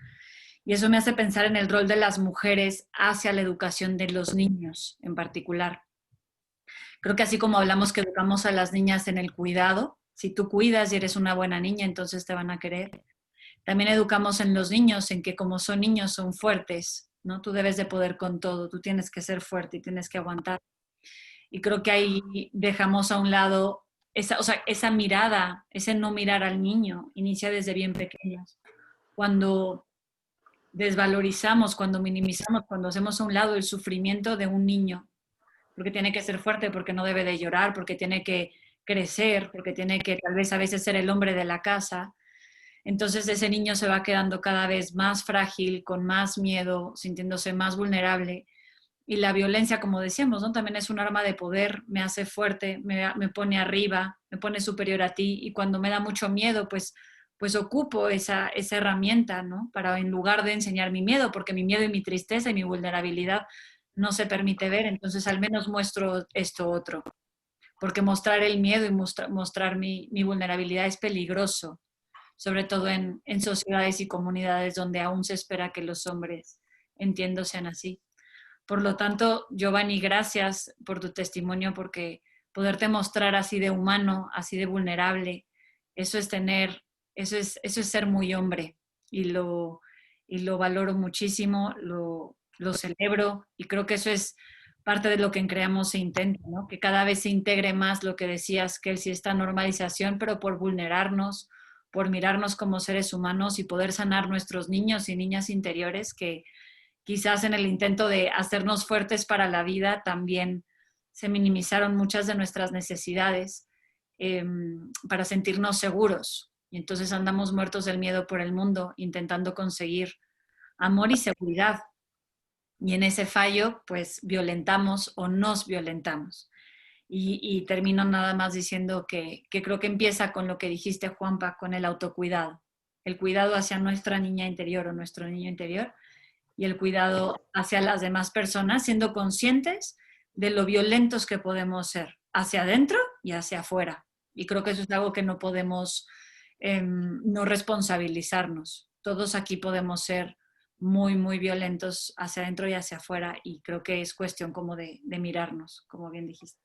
Y eso me hace pensar en el rol de las mujeres hacia la educación de los niños en particular. Creo que así como hablamos que educamos a las niñas en el cuidado, si tú cuidas y eres una buena niña, entonces te van a querer. También educamos en los niños en que como son niños son fuertes, ¿no? Tú debes de poder con todo, tú tienes que ser fuerte y tienes que aguantar. Y creo que ahí dejamos a un lado esa, o sea, esa mirada, ese no mirar al niño, inicia desde bien pequeños. Cuando desvalorizamos, cuando minimizamos, cuando hacemos a un lado el sufrimiento de un niño, porque tiene que ser fuerte, porque no debe de llorar, porque tiene que crecer, porque tiene que tal vez a veces ser el hombre de la casa, entonces ese niño se va quedando cada vez más frágil, con más miedo, sintiéndose más vulnerable. Y la violencia, como decíamos, ¿no? También es un arma de poder, me hace fuerte, me pone arriba, me pone superior a ti. Y cuando me da mucho miedo, pues ocupo esa herramienta, ¿no? Para en lugar de enseñar mi miedo, porque mi miedo y mi tristeza y mi vulnerabilidad no se permite ver, entonces al menos muestro esto otro. Porque mostrar el miedo y mostrar mi vulnerabilidad es peligroso, sobre todo en sociedades y comunidades donde aún se espera que los hombres, entiendo, sean así. Por lo tanto, Giovanni, gracias por tu testimonio, porque poderte mostrar así de humano, así de vulnerable, eso es tener, eso es ser muy hombre y lo valoro muchísimo, lo celebro y creo que eso es parte de lo que en Creamos se intenta, ¿no? Que cada vez se integre más lo que decías, que sí esta normalización, pero por vulnerarnos, por mirarnos como seres humanos y poder sanar nuestros niños y niñas interiores que quizás en el intento de hacernos fuertes para la vida también se minimizaron muchas de nuestras necesidades para sentirnos seguros. Y entonces andamos muertos del miedo por el mundo intentando conseguir amor y seguridad. Y en ese fallo, pues violentamos o nos violentamos. Y termino nada más diciendo que creo que empieza con lo que dijiste, Juanpa, con el autocuidado. El cuidado hacia nuestra niña interior o nuestro niño interior y el cuidado hacia las demás personas, siendo conscientes de lo violentos que podemos ser hacia adentro y hacia afuera. Y creo que eso es algo que no podemos no responsabilizarnos. Todos aquí podemos ser muy, muy violentos hacia adentro y hacia afuera y creo que es cuestión como de mirarnos, como bien dijiste.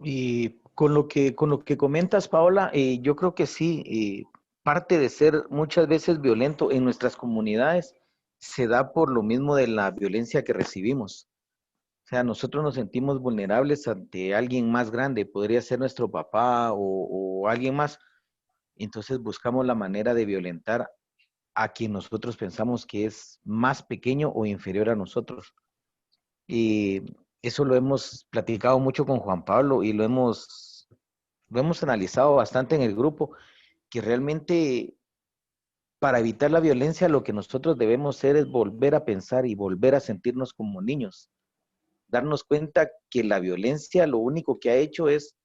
Y con lo que comentas, Paola, yo creo que sí, parte de ser muchas veces violento en nuestras comunidades se da por lo mismo de la violencia que recibimos. O sea, nosotros nos sentimos vulnerables ante alguien más grande, podría ser nuestro papá o alguien más. Entonces buscamos la manera de violentar a quien nosotros pensamos que es más pequeño o inferior a nosotros. Y eso lo hemos platicado mucho con Juan Pablo y lo hemos analizado bastante en el grupo, que realmente para evitar la violencia lo que nosotros debemos hacer es volver a pensar y volver a sentirnos como niños. Darnos cuenta que la violencia lo único que ha hecho es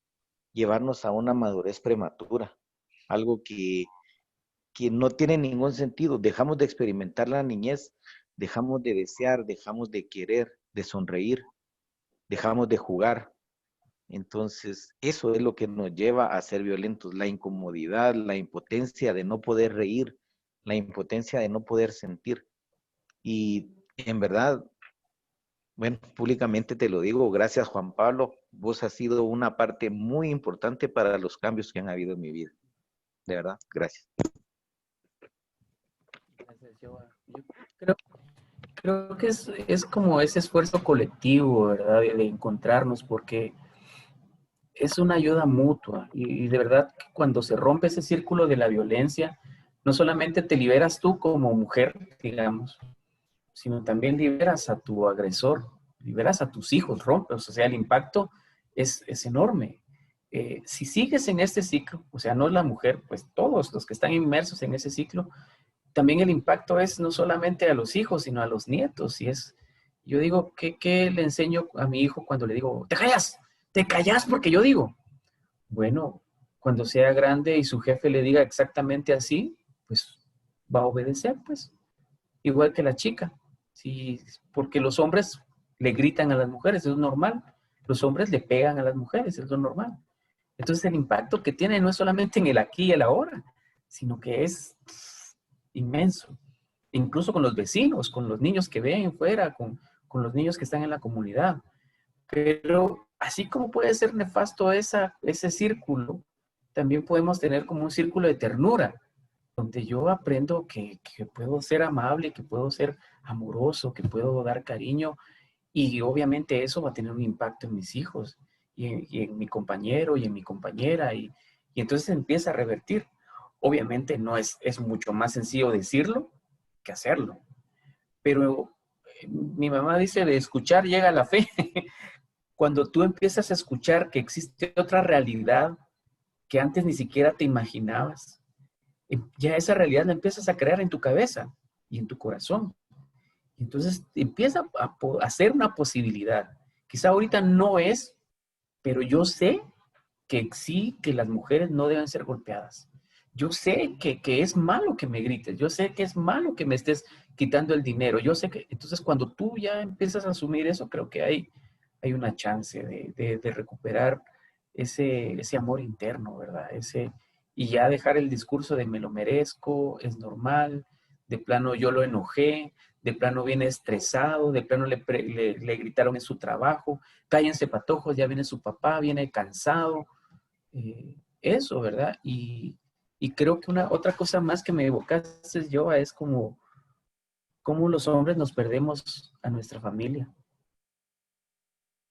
llevarnos a una madurez prematura, algo que no tiene ningún sentido. Dejamos de experimentar la niñez, dejamos de desear, dejamos de querer, de sonreír, dejamos de jugar. Entonces, eso es lo que nos lleva a ser violentos, la incomodidad, la impotencia de no poder reír, la impotencia de no poder sentir. Y en verdad, bueno, públicamente te lo digo, gracias Juan Pablo, vos has sido una parte muy importante para los cambios que han habido en mi vida. De verdad, gracias. Gracias, Joa. Yo creo que es como ese esfuerzo colectivo, ¿verdad? De encontrarnos, porque es una ayuda mutua y de verdad que cuando se rompe ese círculo de la violencia, no solamente te liberas tú como mujer, digamos, sino también liberas a tu agresor, liberas a tus hijos, rompes, o sea, el impacto es enorme. Si sigues en este ciclo, o sea, no es la mujer, pues todos los que están inmersos en ese ciclo, también el impacto es no solamente a los hijos, sino a los nietos. Y es, yo digo, ¿qué le enseño a mi hijo cuando le digo, te callas porque yo digo? Bueno, cuando sea grande y su jefe le diga exactamente así, pues va a obedecer, pues, igual que la chica. Sí, porque los hombres le gritan a las mujeres, es normal. Los hombres le pegan a las mujeres, es lo normal. Entonces el impacto que tiene no es solamente en el aquí y el ahora, sino que es inmenso. Incluso con los vecinos, con los niños que ven fuera, con los niños que están en la comunidad. Pero así como puede ser nefasto ese círculo, también podemos tener como un círculo de ternura, donde yo aprendo que puedo ser amable, que puedo ser amoroso, que puedo dar cariño, y obviamente eso va a tener un impacto en mis hijos, y en mi compañero, y en mi compañera, y entonces empieza a revertir. Obviamente no es mucho más sencillo decirlo que hacerlo, pero mi mamá dice, de escuchar llega la fe. Cuando tú empiezas a escuchar que existe otra realidad que antes ni siquiera te imaginabas, ya esa realidad la empiezas a crear en tu cabeza y en tu corazón. Entonces empieza a ser una posibilidad. Quizá ahorita no es, pero yo sé que sí, que las mujeres no deben ser golpeadas. Yo sé que es malo que me grites. Yo sé que es malo que me estés quitando el dinero. Yo sé que, entonces cuando tú ya empiezas a asumir eso, creo que hay una chance de recuperar ese amor interno, ¿verdad? Y ya dejar el discurso de me lo merezco, es normal, de plano yo lo enojé, de plano viene estresado, de plano le gritaron en su trabajo, cállense patojos, ya viene su papá, viene cansado, eso, ¿verdad? Y creo que otra cosa más que me evocaste, yo, es como cómo los hombres nos perdemos a nuestra familia.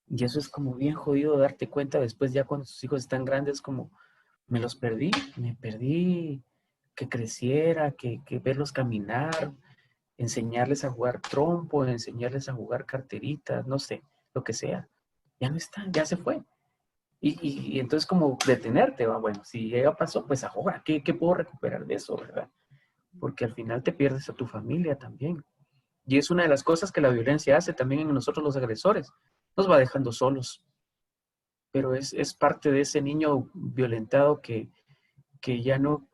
Y eso es como bien jodido darte cuenta después, ya cuando tus hijos están grandes, como me perdí que creciera, que verlos caminar, enseñarles a jugar trompo, enseñarles a jugar carteritas, no sé, lo que sea. Ya no están, ya se fue. Y entonces como detenerte, va, bueno, si ya pasó, pues ahora, ¿qué puedo recuperar de eso, verdad? Porque al final te pierdes a tu familia también. Y es una de las cosas que la violencia hace también en nosotros los agresores. Nos va dejando solos. Pero es parte de ese niño violentado que ya no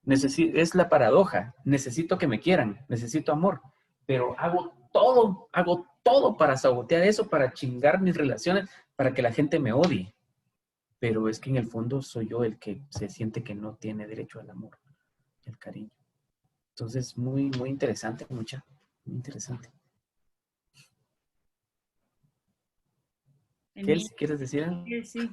es la paradoja. Necesito que me quieran, necesito amor, pero hago todo para sabotear eso, para chingar mis relaciones, para que la gente me odie. Pero es que en el fondo soy yo el que se siente que no tiene derecho al amor, al cariño. Entonces, muy, muy interesante, muy interesante. ¿Qué quieres decir algo? Sí.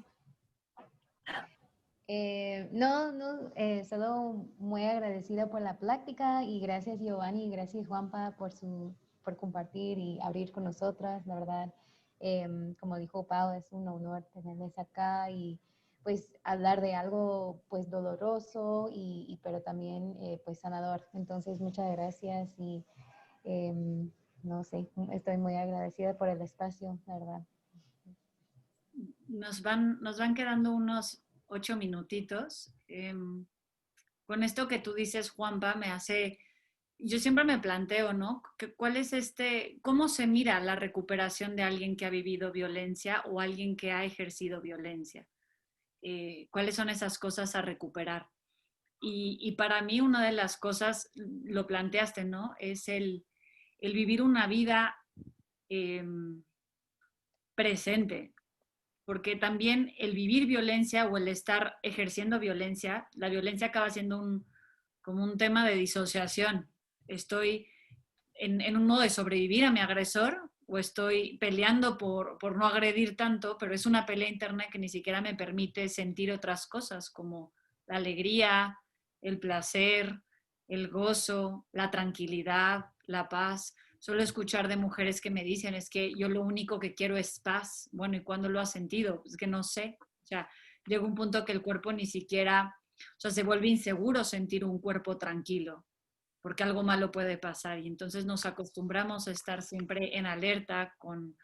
Solo muy agradecida por la plática y gracias Giovanni y gracias Juanpa por compartir y abrir con nosotras, la verdad. Como dijo Pau, es un honor tenerles acá y pues hablar de algo pues doloroso pero también pues sanador. Entonces muchas gracias y no sé, estoy muy agradecida por el espacio, la verdad. Nos van quedando unos 8 minutitos. Con esto que tú dices, Juanpa, yo siempre me planteo, ¿no? ¿Cuál es cómo se mira la recuperación de alguien que ha vivido violencia o alguien que ha ejercido violencia? ¿Cuáles son esas cosas a recuperar? Y para mí una de las cosas, lo planteaste, ¿no? Es el vivir una vida presente, porque también el vivir violencia o el estar ejerciendo violencia, la violencia acaba siendo como un tema de disociación. Estoy en un modo de sobrevivir a mi agresor o estoy peleando por no agredir tanto, pero es una pelea interna que ni siquiera me permite sentir otras cosas como la alegría, el placer, el gozo, la tranquilidad, la paz. Suelo escuchar de mujeres que me dicen, es que yo lo único que quiero es paz. Bueno, ¿y cuándo lo has sentido? Pues que no sé. O sea, llega un punto que el cuerpo ni siquiera, o sea, se vuelve inseguro sentir un cuerpo tranquilo, porque algo malo puede pasar. Y entonces nos acostumbramos a estar siempre en alerta con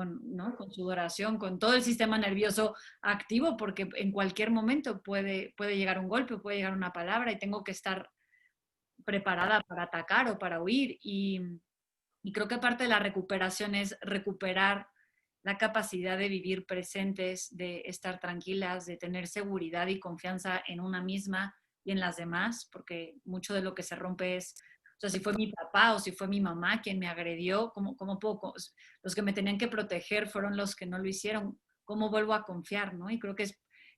¿no? Con sudoración, con todo el sistema nervioso activo, porque en cualquier momento puede llegar un golpe, puede llegar una palabra y tengo que estar preparada para atacar o para huir. Y creo que parte de la recuperación es recuperar la capacidad de vivir presentes, de estar tranquilas, de tener seguridad y confianza en una misma y en las demás, porque mucho de lo que se rompe es, o sea, si fue mi papá o si fue mi mamá quien me agredió, ¿cómo puedo? Los que me tenían que proteger fueron los que no lo hicieron. ¿Cómo vuelvo a confiar, no? Y creo que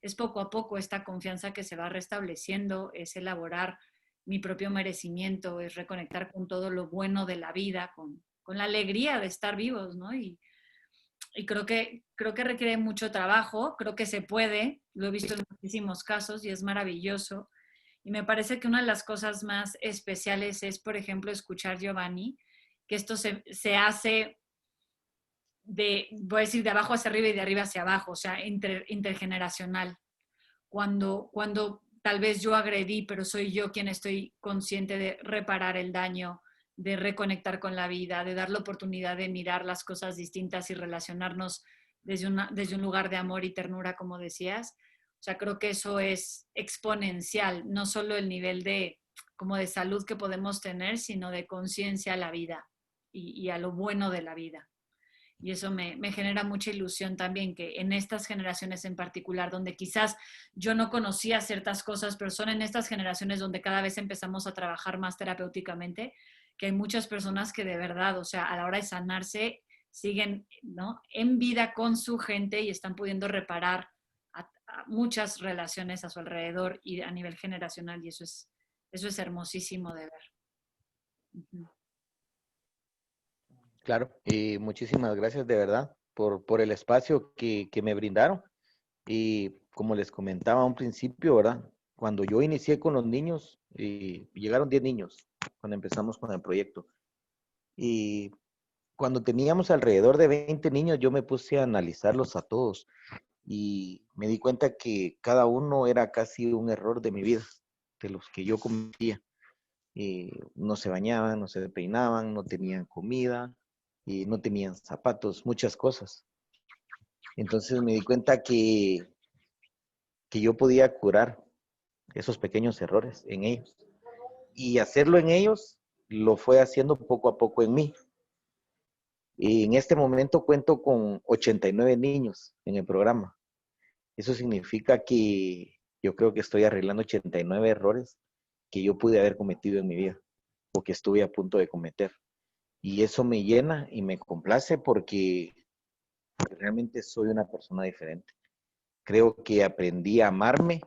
es poco a poco esta confianza que se va restableciendo, es elaborar mi propio merecimiento, es reconectar con todo lo bueno de la vida, con la alegría de estar vivos, ¿no? Y creo que requiere mucho trabajo, creo que se puede, lo he visto en muchísimos casos y es maravilloso. Y me parece que una de las cosas más especiales es, por ejemplo, escuchar Giovanni, que esto se hace voy a decir, de abajo hacia arriba y de arriba hacia abajo, o sea, intergeneracional. Cuando tal vez yo agredí, pero soy yo quien estoy consciente de reparar el daño, de reconectar con la vida, de dar la oportunidad de mirar las cosas distintas y relacionarnos desde un lugar de amor y ternura, como decías. O sea, creo que eso es exponencial, no solo el nivel como de salud que podemos tener, sino de conciencia a la vida y a lo bueno de la vida. Y eso me genera mucha ilusión también, que en estas generaciones en particular, donde quizás yo no conocía ciertas cosas, pero son en estas generaciones donde cada vez empezamos a trabajar más terapéuticamente, que hay muchas personas que de verdad, o sea, a la hora de sanarse, siguen, ¿no?, en vida con su gente y están pudiendo reparar a muchas relaciones a su alrededor y a nivel generacional, y eso es hermosísimo de ver. Uh-huh. Claro, y muchísimas gracias de verdad por el espacio que me brindaron. Y como les comentaba a un principio, ¿verdad? Cuando yo inicié con los niños, llegaron 10 niños cuando empezamos con el proyecto. Y cuando teníamos alrededor de 20 niños, yo me puse a analizarlos a todos y me di cuenta que cada uno era casi un error de mi vida, de los que yo cometía. No se bañaban, no se peinaban, no tenían comida, y no tenían zapatos, muchas cosas. Entonces me di cuenta que yo podía curar esos pequeños errores en ellos. Y hacerlo en ellos lo fue haciendo poco a poco en mí. Y en este momento cuento con 89 niños en el programa. Eso significa que yo creo que estoy arreglando 89 errores que yo pude haber cometido en mi vida o que estuve a punto de cometer. Y eso me llena y me complace porque realmente soy una persona diferente. Creo que aprendí a amarme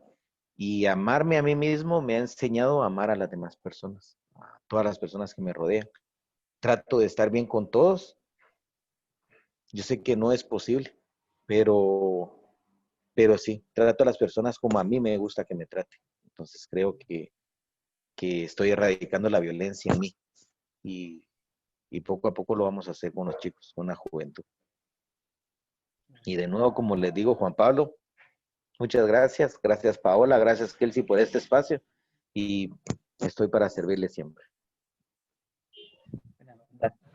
y amarme a mí mismo me ha enseñado a amar a las demás personas, a todas las personas que me rodean. Trato de estar bien con todos. Yo sé que no es posible, pero sí, trato a las personas como a mí me gusta que me traten. Entonces creo que estoy erradicando la violencia en mí y poco a poco lo vamos a hacer con los chicos, con la juventud. Y de nuevo, como les digo, Juan Pablo, muchas gracias. Gracias, Paola. Gracias, Kelsey, por este espacio. Y estoy para servirle siempre.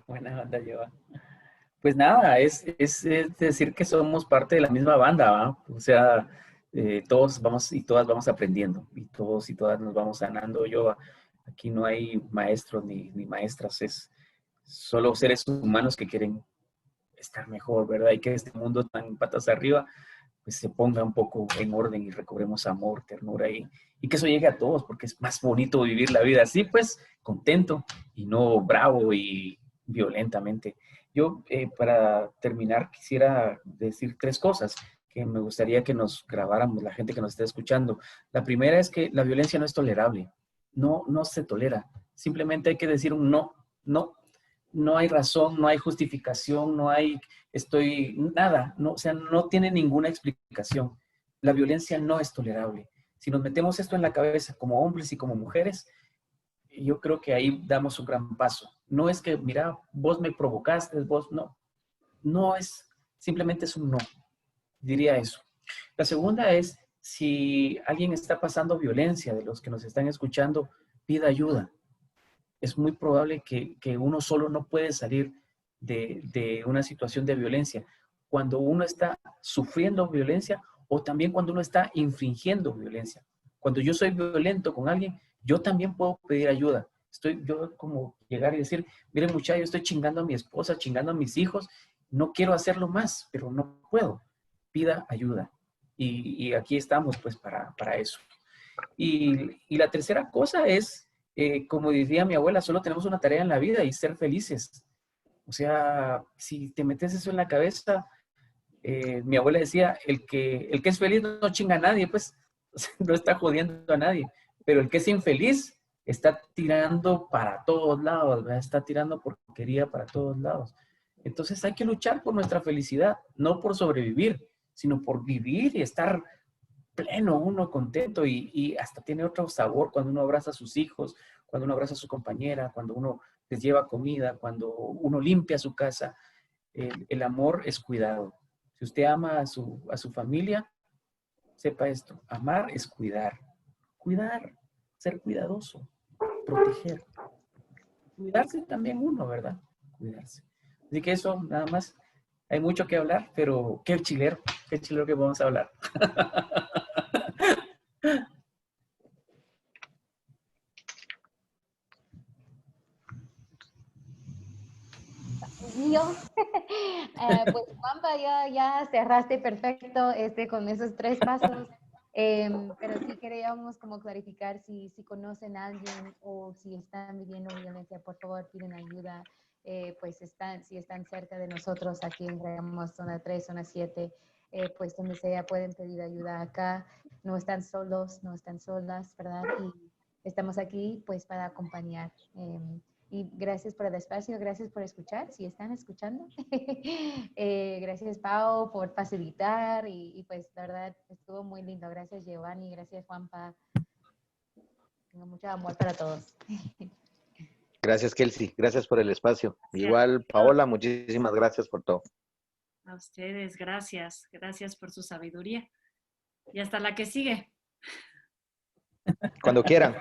Buena onda, Joa. Pues nada, es decir que somos parte de la misma banda, ¿va? O sea, todos vamos y todas vamos aprendiendo y todos y todas nos vamos sanando, Joa. Aquí no hay maestros ni maestras, es solo seres humanos que quieren estar mejor, ¿verdad? Y que este mundo tan patas arriba, pues se ponga un poco en orden y recobremos amor, ternura y que eso llegue a todos, porque es más bonito vivir la vida así, pues, contento y no bravo y violentamente. Yo, para terminar, quisiera decir 3 cosas que me gustaría que nos grabáramos, la gente que nos esté escuchando. La primera es que la violencia no es tolerable, no se tolera. Simplemente hay que decir un no, no hay razón, no hay justificación, no hay nada, no, o sea, no tiene ninguna explicación. La violencia no es tolerable. Si nos metemos esto en la cabeza como hombres y como mujeres, yo creo que ahí damos un gran paso. No es que, mira, vos me provocaste, vos no es, simplemente es un no, diría eso. La segunda es, si alguien está pasando violencia, de los que nos están escuchando, pida ayuda. Es muy probable que uno solo no puede salir de una situación de violencia. Cuando uno está sufriendo violencia o también cuando uno está infringiendo violencia. Cuando yo soy violento con alguien, yo también puedo pedir ayuda. Yo como llegar y decir, miren muchachos, yo estoy chingando a mi esposa, chingando a mis hijos, no quiero hacerlo más, pero no puedo. Pida ayuda. Y aquí estamos pues para eso. Y la tercera cosa es, como diría mi abuela, solo tenemos una tarea en la vida y ser felices. O sea, si te metes eso en la cabeza, mi abuela decía, el que es feliz no chinga a nadie, pues no está jodiendo a nadie, pero el que es infeliz está tirando para todos lados, ¿verdad? Está tirando porquería para todos lados. Entonces hay que luchar por nuestra felicidad, no por sobrevivir, sino por vivir y estar pleno, uno contento y hasta tiene otro sabor cuando uno abraza a sus hijos, cuando uno abraza a su compañera, cuando uno les lleva comida, cuando uno limpia su casa. El amor es cuidado. Si usted ama a su familia, sepa esto, amar es cuidar. Cuidar, ser cuidadoso, proteger. Cuidarse también uno, ¿verdad? Cuidarse. Así que eso, nada más. Hay mucho que hablar, pero qué chilero que vamos a hablar. Mío. Pues Juanpa, ya cerraste perfecto con esos 3 pasos, pero sí queríamos como clarificar si conocen a alguien o si están viviendo violencia, por favor piden ayuda, pues si están cerca de nosotros aquí en Creamos, zona 3, zona 7, pues donde sea pueden pedir ayuda acá, no están solos, no están solas, ¿verdad? Y estamos aquí pues para acompañar. Y gracias por el espacio, gracias por escuchar, si están escuchando. Gracias, Pau, por facilitar y pues la verdad estuvo muy lindo. Gracias, Giovanni, gracias, Juanpa. Tengo mucho amor para todos. Gracias, Kelsey. Gracias por el espacio. Igual, Paola, muchísimas gracias por todo. A ustedes, gracias. Gracias por su sabiduría. Y hasta la que sigue. Cuando quieran.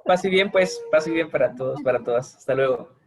Pase bien, pues. Pase bien para todos, para todas. Hasta luego.